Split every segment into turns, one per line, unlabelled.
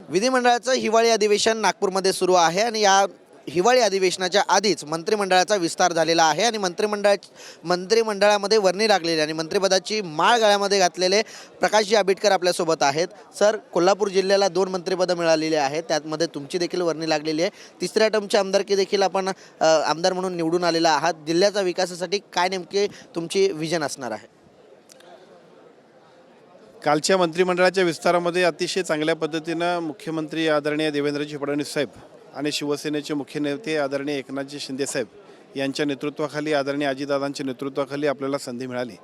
विधिमंडळाचं हिवाळी अधिवेशन नागपूरमध्ये सुरू आहे आणि या हिवाळी अधिवेशनाच्या आधीच मंत्रिमंडळाचा विस्तार झालेला आहे आणि मंत्रिमंडळामध्ये वर्णी लागलेली आणि मंत्रिपदाची माळ गळ्यामध्ये घातलेले प्रकाशजी आंबेडकर आपल्यासोबत आहेत. सर, कोल्हापूर जिल्ह्याला 2 मंत्रिपदं मिळालेली आहेत, त्यामध्ये तुमची देखील वर्णी लागलेली आहे. तिसऱ्या टर्मची आमदारकी देखील आपण आमदार म्हणून निवडून आलेला आहात. जिल्ह्याच्या विकासासाठी काय नेमके तुमची विजन असणार आहे?
कालच्या मंत्रिमंडळाच्या विस्तारामध्ये अतिशय चांगल्या पद्धतीनं मुख्यमंत्री आदरणीय देवेंद्रजी फडणवीस साहेब आणि शिवसेनेचे मुख्य नेते आदरणीय एकनाथजी शिंदे साहेब यांच्या नेतृत्वाखाली, आदरणीय अजितदादांच्या नेतृत्वाखाली आपल्याला संधी मिळाली.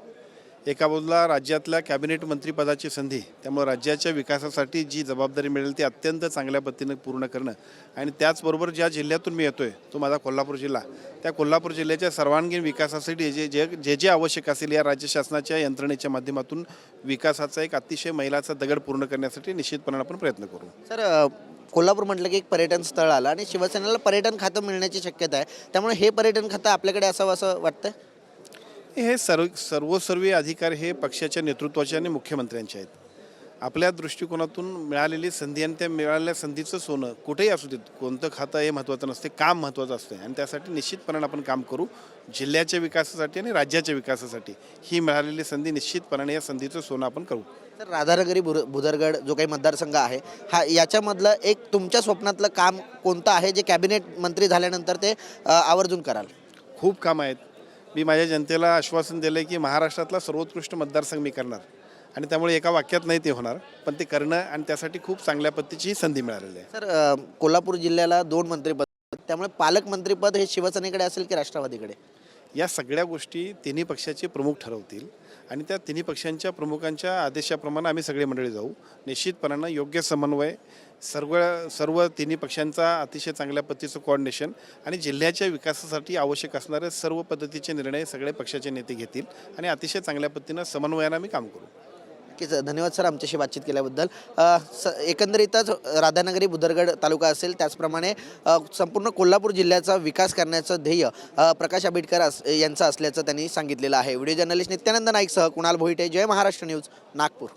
एका बाजूला राज्यातल्या कॅबिनेट मंत्रिपदाची संधी, त्यामुळे राज्याच्या विकासासाठी जी जबाबदारी मिळेल ती अत्यंत चांगल्या पद्धतीनं पूर्ण करणं आणि त्याचबरोबर ज्या जिल्ह्यातून मी येतोय तो माझा कोल्हापूर जिल्हा, त्या कोल्हापूर जिल्ह्याच्या सर्वांगीण विकासासाठी जे आवश्यक असेल या राज्य शासनाच्या यंत्रणेच्या माध्यमातून विकासाचा एक अतिशय मैलाचा दगड पूर्ण करण्यासाठी निश्चितपणे आपण प्रयत्न करू.
सर, कोल्हापूर म्हटलं की एक पर्यटन स्थळ आलं आणि शिवसेनेला पर्यटन खातं मिळण्याची शक्यता आहे, त्यामुळे हे पर्यटन खातं आपल्याकडे असावं असं वाटतं?
हे सर्वसर्वी अधिकार हे पक्षाच्या नेतृत्वाचे आणि मुख्यमंत्र्यांचे आहेत. आपल्या दृष्टिकोनातून मिळालेली संधी आणि त्या मिळालेल्या संधीचं सोनं कुठेही असू देत, कोणतं खातं हे महत्त्वाचं नसते, काम महत्त्वाचं असतं आणि त्यासाठी निश्चितपणे आपण काम करू. जिल्ह्याच्या विकासासाठी आणि राज्याच्या विकासासाठी ही मिळालेली संधी निश्चितपणे या संधीचं सोनं आपण करू.
तर राधानगरी भुदरगड जो काही मतदारसंघ आहे, हा याच्यामधलं एक तुमच्या स्वप्नातलं काम कोणतं आहे जे कॅबिनेट मंत्री झाल्यानंतर ते आवर्जून कराल?
खूप काम आहेत. मी माझ्या जनतेला आश्वासन दिलं आहे की महाराष्ट्रातला सर्वोत्कृष्ट मतदारसंघ मी करणार आणि त्यामुळे एका वाक्यात नाही ते होणार, पण ते करणं आणि त्यासाठी खूप चांगल्या पद्धतीची संधी मिळालेली आहे.
सर, कोल्हापूर जिल्ह्याला 2 मंत्रिपद, त्यामुळे पालकमंत्रीपद हे शिवसेनेकडे असेल की राष्ट्रवादीकडे?
या सगळ्या गोष्टी तिन्ही पक्षाचे प्रमुख ठरवतील आणि त्या तिन्ही पक्षांच्या प्रमुखांच्या आदेशाप्रमाणे आम्ही सगळे मंडळी जाऊ. निश्चितपणानं योग्य समन्वय, सर्व तिन्ही पक्षांचा अतिशय चांगल्या पद्धतीचं कोऑर्डिनेशन आणि जिल्ह्याच्या विकासासाठी आवश्यक असणारे सर्व पद्धतीचे निर्णय सगळे पक्षाचे नेते घेतील आणि अतिशय चांगल्या पद्धतीनं समन्वयानं आम्ही काम करू.
नक्कीच, धन्यवाद सर आमच्याशी बातचीत केल्याबद्दल. एकंदरीतच राधानगरी भुदरगड तालुका असेल, त्याचप्रमाणे संपूर्ण कोल्हापूर जिल्ह्याचा विकास करण्याचं ध्येय प्रकाश आंबेडकर यांचं असल्याचं त्यांनी सांगितलेलं आहे. व्हिडिओ जर्नलिस्ट नित्यानंद नाईकसह कुणाल भोईटे, जय महाराष्ट्र न्यूज, नागपूर.